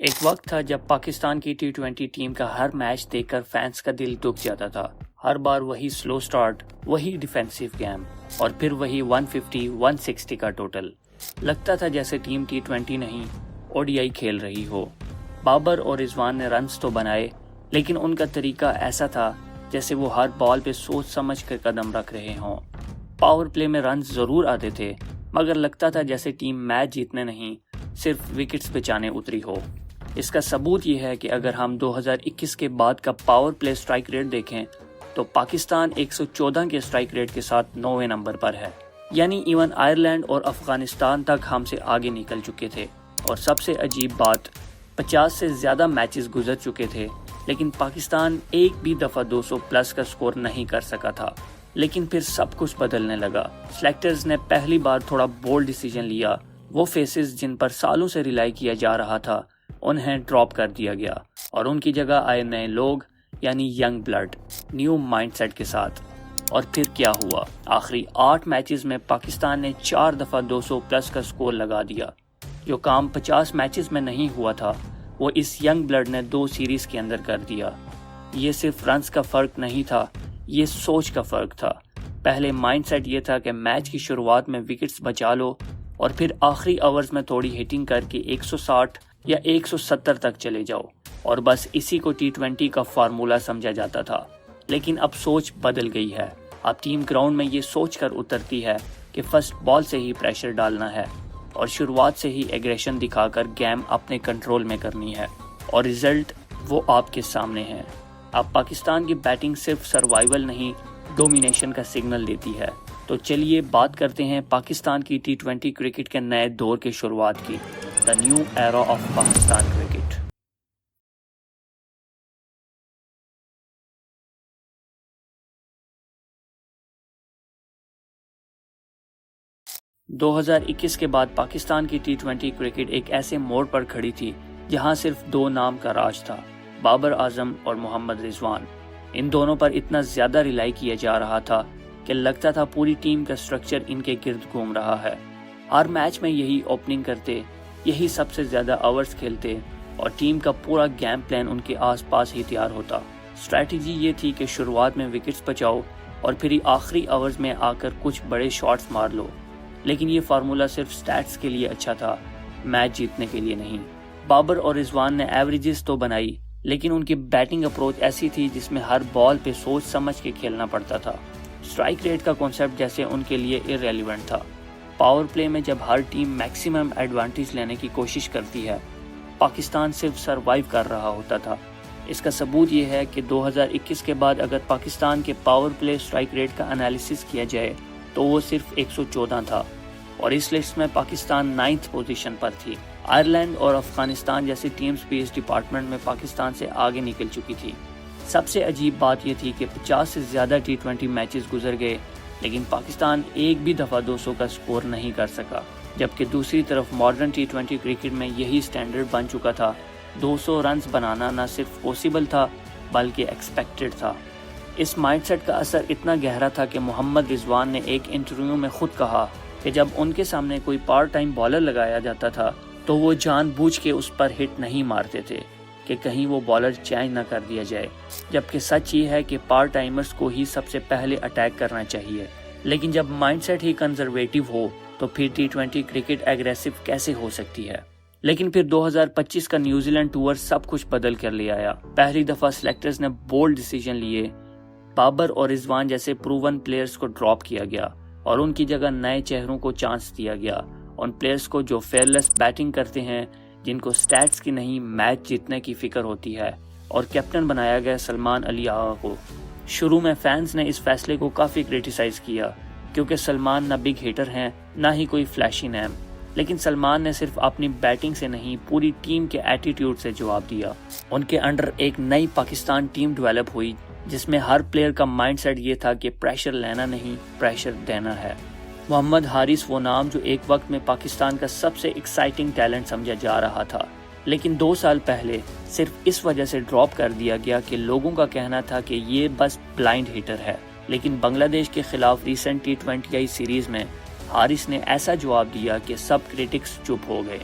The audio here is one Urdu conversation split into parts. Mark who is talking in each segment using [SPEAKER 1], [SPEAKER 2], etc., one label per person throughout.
[SPEAKER 1] ایک وقت تھا جب پاکستان کی ٹی20 ٹیم کا ہر میچ دیکھ کر فینس کا دل دکھ جاتا تھا۔ ہر بار وہی سلو سٹارٹ، وہی ڈیفینسو گیم اور پھر وہی 150-160 کا ٹوٹل۔ لگتا تھا جیسے ٹیم ٹی20 نہیں ODI کھیل رہی ہو۔ بابر اور رضوان نے رنز تو بنائے، لیکن ان کا طریقہ ایسا تھا جیسے وہ ہر بال پہ سوچ سمجھ کر قدم رکھ رہے ہوں۔ پاور پلے میں رنز ضرور آتے تھے، مگر لگتا تھا جیسے ٹیم میچ جیتنے نہیں صرف وکٹس بچانے اتری ہو۔ اس کا ثبوت یہ ہے کہ اگر ہم 2021 کے بعد کا پاور پلے سٹرائک ریٹ دیکھیں تو پاکستان 114 کے سٹرائک ریٹ کے ساتھ 9ویں نمبر پر ہے، یعنی ایون آئرلینڈ اور افغانستان تک ہم سے آگے نکل چکے تھے۔ اور سب سے عجیب بات، 50 سے زیادہ میچز گزر چکے تھے لیکن پاکستان ایک بھی دفعہ 200 پلس کا سکور نہیں کر سکا تھا۔ لیکن پھر سب کچھ بدلنے لگا۔ سلیکٹرز نے پہلی بار تھوڑا بولڈ ڈیسیجن لیا۔ وہ فیسز جن پر سالوں سے ریلائی کیا جا رہا تھا انہیں ڈراپ کر دیا گیا اور ان کی جگہ آئے نئے لوگ، یعنی young blood, new mindset کے ساتھ۔ اور پھر کیا ہوا؟ آخری 8 میچز میں پاکستان نے 4 دفعہ 200 پلس کا سکور لگا دیا۔ جو کام 50 میچز میں نہیں ہوا تھا وہ اس ینگ بلڈ نے 2 سیریز کے اندر کر دیا۔ یہ صرف رنز کا فرق نہیں تھا، یہ سوچ کا فرق تھا۔ پہلے مائنڈ سیٹ یہ تھا کہ میچ کی شروعات میں وکٹس بچا لو اور پھر آخری اوورز میں تھوڑی ہٹنگ کر کے 160 یا 170 تک چلے جاؤ، اور بس اسی کو ٹی20 کا فارمولا سمجھا جاتا تھا۔ لیکن اب سوچ بدل گئی ہے۔ اب ٹیم گراؤنڈ میں یہ سوچ کر اترتی ہے کہ فرسٹ بال سے ہی پریشر ڈالنا ہے اور شروعات سے ہی ایگریشن دکھا کر گیم اپنے کنٹرول میں کرنی ہے، اور ریزلٹ وہ آپ کے سامنے ہے۔ اب پاکستان کی بیٹنگ صرف سروائیول نہیں، ڈومینیشن کا سگنل دیتی ہے۔ تو چلیے بات کرتے ہیں پاکستان کی ٹی20 کرکٹ کے نئے دور کی شروعات کی، The new era of Pakistan cricket۔ 2021 کے بعد پاکستان کی ٹی20 کرکٹ ایک ایسے موڑ پر کھڑی تھی جہاں صرف 2 نام کا راج تھا، بابر اعظم اور محمد رضوان۔ ان دونوں پر اتنا زیادہ ریلائی کیا جا رہا تھا کہ لگتا تھا پوری ٹیم کا سٹرکچر ان کے گرد گھوم رہا ہے۔ ہر میچ میں یہی اوپننگ کرتے، یہی سب سے زیادہ اوورز کھیلتے اور ٹیم کا پورا گیم پلان ان کے آس پاس ہی تیار ہوتا۔ اسٹریٹجی یہ تھی کہ شروعات میں وکٹس بچاؤ اور پھر آخری اوورز میں آ کر کچھ بڑے شاٹس مار لو۔ لیکن یہ فارمولا صرف سٹیٹس کے لیے اچھا تھا، میچ جیتنے کے لیے نہیں۔ بابر اور رضوان نے ایوریجز تو بنائی، لیکن ان کی بیٹنگ اپروچ ایسی تھی جس میں ہر بال پہ سوچ سمجھ کے کھیلنا پڑتا تھا۔ اسٹرائک ریٹ کا کانسیپٹ جیسے ان کے لیے irrelevant تھا۔ پاور پلے میں جب ہر ٹیم میکسیمم ایڈوانٹیج لینے کی کوشش کرتی ہے، پاکستان صرف سروائیو کر رہا ہوتا تھا۔ اس کا ثبوت یہ ہے کہ 2021 کے بعد اگر پاکستان کے پاور پلے سٹرائک ریٹ کا انالیسس کیا جائے تو وہ صرف 114 تھا، اور اس لسٹ میں پاکستان 9th پوزیشن پر تھی۔ آئرلینڈ اور افغانستان جیسی ٹیمز بھی اس ڈپارٹمنٹ میں پاکستان سے آگے نکل چکی تھی۔ سب سے عجیب بات یہ تھی کہ 50 سے زیادہ ٹی20 میچز گزر گئے لیکن پاکستان ایک بھی دفعہ 200 کا سکور نہیں کر سکا، جبکہ دوسری طرف ماڈرن ٹی20 کرکٹ میں یہی سٹینڈرڈ بن چکا تھا۔ 200 رنز بنانا نہ صرف پوسیبل تھا بلکہ ایکسپیکٹڈ تھا۔ اس مائنڈ سیٹ کا اثر اتنا گہرا تھا کہ محمد رضوان نے ایک انٹرویو میں خود کہا کہ جب ان کے سامنے کوئی پارٹ ٹائم بالر لگایا جاتا تھا تو وہ جان بوجھ کے اس پر ہٹ نہیں مارتے تھے کہ کہیں وہ بالر چینج نہ کر دیا جائے، جبکہ سچ یہ ہے کہ پارٹ ٹائمرز کو ہی سب سے پہلے اٹیک کرنا چاہیے۔ لیکن جب مائنڈ سیٹ ہی کنزرویٹو ہو تو پھر ٹی20 کرکٹ ایگریسو کیسے ہو سکتی ہے؟ لیکن پھر 2025 کا نیوزی لینڈ ٹور سب کچھ بدل کر لے آیا۔ پہلی دفعہ سلیکٹرز نے بولڈ ڈیسیجن لیے، بابر اور رضوان جیسے پروون پلیئرز کو ڈراپ کیا گیا اور ان کی جگہ نئے چہروں کو چانس دیا گیا، ان پلیئرز کو جو فیئرلیس بیٹنگ کرتے ہیں، جن کو سٹیٹس کی نہیں میچ جیتنے کی فکر ہوتی ہے، اور کیپٹن بنایا گیا سلمان علی آغا کو۔ شروع میں فینس نے اس فیصلے کو کافی کرٹیسائز کیا کیونکہ سلمان نہ بگ ہیٹر ہیں نہ ہی کوئی فلیشی نیم، لیکن سلمان نے صرف اپنی بیٹنگ سے نہیں پوری ٹیم کے ایٹیٹیوڈ سے جواب دیا۔ ان کے انڈر ایک نئی پاکستان ٹیم ڈیولپ ہوئی جس میں ہر پلیئر کا مائنڈ سیٹ یہ تھا کہ پریشر لینا نہیں، پریشر دینا ہے۔ محمد حارث وہ نام جو ایک وقت میں پاکستان کا سب سے ایکسائٹنگ ٹیلنٹ سمجھا جا رہا تھا، لیکن 2 سال پہلے صرف اس وجہ سے ڈراپ کر دیا گیا کہ لوگوں کا کہنا تھا کہ یہ بس بلائنڈ ہیٹر ہے۔ لیکن بنگلہ دیش کے خلاف ریسنٹ ٹی20 سیریز میں حارث نے ایسا جواب دیا کہ سب کرٹکس چپ ہو گئے۔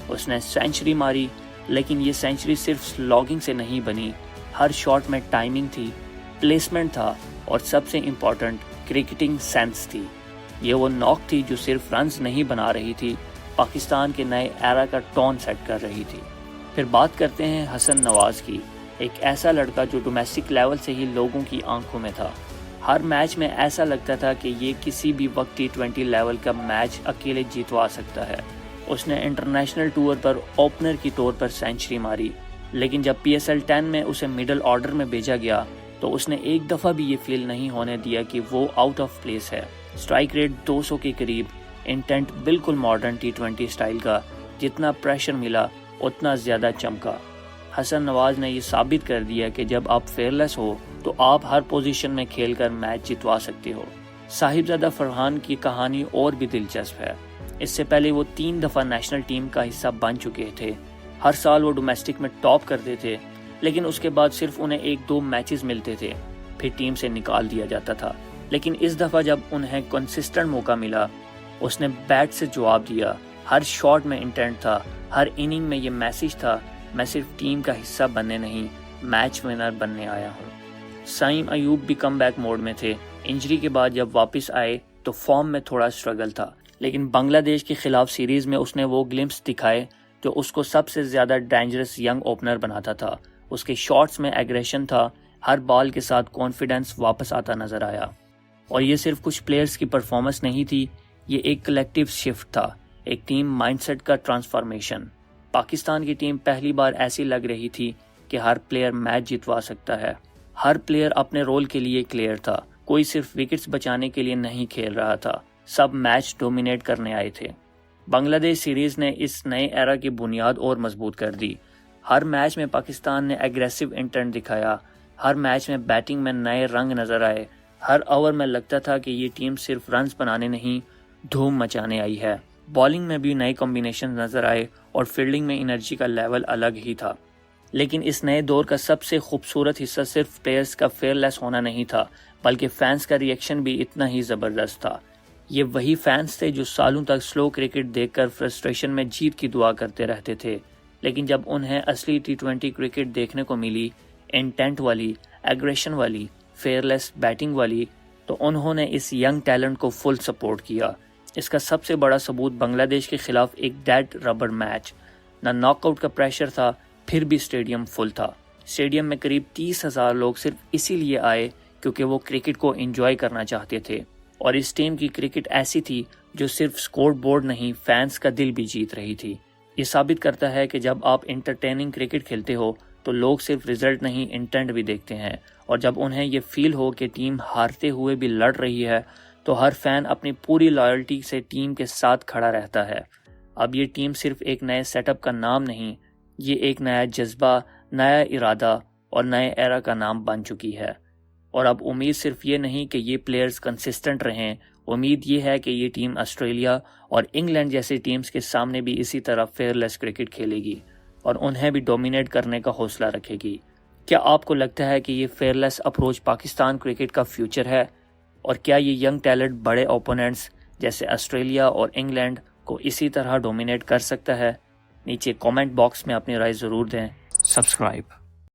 [SPEAKER 1] اس نے سینچری ماری، لیکن یہ سینچری صرف سلاگنگ سے نہیں بنی، ہر شاٹ میں ٹائمنگ تھی، پلیسمنٹ تھا اور سب سے امپورٹنٹ کرکٹنگ سینس تھی۔ یہ وہ ناک تھی جو صرف رنز نہیں بنا رہی تھی، پاکستان کے نئے ایرا کا ٹون سیٹ کر رہی تھی۔ پھر بات کرتے ہیں حسن نواز کی، ایک ایسا لڑکا جو ڈومیسٹک لیول سے ہی لوگوں کی آنکھوں میں تھا۔ ہر میچ میں ایسا لگتا تھا کہ یہ کسی بھی وقت T20 لیول کا میچ اکیلے جیتوا سکتا ہے۔ اس نے انٹرنیشنل ٹور پر اوپنر کی طور پر سینچری ماری، لیکن جب PSL 10 میں اسے مڈل آرڈر میں بھیجا گیا تو اس نے ایک دفعہ بھی یہ فیل نہیں ہونے دیا کہ وہ آؤٹ آف پلیس ہے۔ سٹرائک ریٹ 200 کے قریب، انٹینٹ بالکل ماڈرن T20 سٹائل کا، جتنا پریشر ملا اتنا زیادہ چمکا۔ حسن نواز نے یہ ثابت کر دیا کہ جب آپ فیئرلیس ہو تو آپ ہر پوزیشن میں کھیل کر میچ جتوا سکتے ہو۔ صاحبزادہ فرحان کی کہانی اور بھی دلچسپ ہے۔ اس سے پہلے وہ 3 دفعہ نیشنل ٹیم کا حصہ بن چکے تھے، ہر سال وہ ڈومیسٹک میں ٹاپ کرتے تھے، لیکن اس کے بعد صرف انہیں 1-2 میچز ملتے تھے، پھر ٹیم سے نکال دیا جاتا تھا۔ لیکن اس دفعہ جب انہیں کنسسٹنٹ موقع ملا، اس نے بیٹ سے جواب دیا، ہر شاٹ میں انٹینٹ تھا، ہر اننگ میں یہ میسج تھا، میں صرف ٹیم کا حصہ بننے نہیں، میچ ونر بننے آیا ہوں۔ سعیم ایوب بھی کم بیک موڈ میں تھے، انجری کے بعد جب واپس آئے تو فارم میں تھوڑا سٹرگل تھا، لیکن بنگلہ دیش کے خلاف سیریز میں اس نے وہ گلمپس دکھائے جو اس کو سب سے زیادہ ڈینجرس ینگ اوپنر بناتا تھا۔ اس کے شاٹس میں ایگریشن تھا، ہر بال کے ساتھ کانفیڈنس واپس آتا نظر آیا۔ اور یہ صرف کچھ پلیئرز کی پرفارمنس نہیں تھی، یہ ایک کلیکٹیو شفٹ تھا، ایک ٹیم مائنڈ سیٹ کا ٹرانسفارمیشن۔ پاکستان کی ٹیم پہلی بار ایسی لگ رہی تھی کہ ہر پلیئر میچ جتوا سکتا ہے، ہر پلیئر اپنے رول کے لیے کلیئر تھا، کوئی صرف وکٹس بچانے کے لیے نہیں کھیل رہا تھا، سب میچ ڈومینیٹ کرنے آئے تھے۔ بنگلہ دیش سیریز نے اس نئے ایرا کی بنیاد اور مضبوط کر دی۔ ہر میچ میں پاکستان نے ایگریسو انٹینٹ دکھایا، ہر میچ میں بیٹنگ میں نئے رنگ نظر آئے، ہر اوور میں لگتا تھا کہ یہ ٹیم صرف رنز بنانے نہیں، دھوم مچانے آئی ہے۔ بالنگ میں بھی نئے کمبینیشن نظر آئے اور فیلڈنگ میں انرجی کا لیول الگ ہی تھا۔ لیکن اس نئے دور کا سب سے خوبصورت حصہ صرف پلیئرز کا فیئرلیس ہونا نہیں تھا، بلکہ فینس کا ریئیکشن بھی اتنا ہی زبردست تھا۔ یہ وہی فینس تھے جو سالوں تک سلو کرکٹ دیکھ کر فرسٹریشن میں جیت کی دعا کرتے رہتے تھے، لیکن جب انہیں اصلی T20 کرکٹ دیکھنے کو ملی، انٹینٹ والی، ایگریشن والی، فیئرلیس بیٹنگ والی، تو انہوں نے اس ینگ ٹیلنٹ کو فل سپورٹ کیا۔ اس کا سب سے بڑا ثبوت بنگلہ دیش کے خلاف ایک ڈیڈ ربر میچ، نہ ناک آؤٹ کا پریشر تھا، پھر بھی اسٹیڈیم فل تھا۔ اسٹیڈیم میں قریب 30,000 لوگ صرف اسی لیے آئے کیونکہ وہ کرکٹ کو انجوائے کرنا چاہتے تھے، اور اس ٹیم کی کرکٹ ایسی تھی جو صرف سکور بورڈ نہیں، فینس کا دل بھی جیت رہی تھی۔ یہ ثابت کرتا ہے کہ جب آپ انٹرٹیننگ کرکٹ کھیلتے ہو تو لوگ صرف رزلٹ نہیں، انٹینٹ بھی دیکھتے ہیں، اور جب انہیں یہ فیل ہو کہ ٹیم ہارتے ہوئے بھی لڑ رہی ہے تو ہر فین اپنی پوری لائلٹی سے ٹیم کے ساتھ کھڑا رہتا ہے۔ اب یہ ٹیم صرف ایک نئے سیٹ اپ کا نام نہیں، یہ ایک نیا جذبہ، نیا ارادہ اور نئے ایرا کا نام بن چکی ہے۔ اور اب امید صرف یہ نہیں کہ یہ پلیئرز کنسسٹنٹ رہیں، امید یہ ہے کہ یہ ٹیم آسٹریلیا اور انگلینڈ جیسے ٹیمز کے سامنے بھی اسی طرح فیئرلیس کرکٹ کھیلے گی اور انہیں بھی ڈومینیٹ کرنے کا حوصلہ رکھے گی۔ کیا آپ کو لگتا ہے کہ یہ فیئرلیس اپروچ پاکستان کرکٹ کا فیوچر ہے؟ اور کیا یہ ینگ ٹیلنٹ بڑے اوپوننٹس جیسے آسٹریلیا اور انگلینڈ کو اسی طرح ڈومینیٹ کر سکتا ہے؟ نیچے کامنٹ باکس میں اپنی رائے ضرور دیں۔ سبسکرائب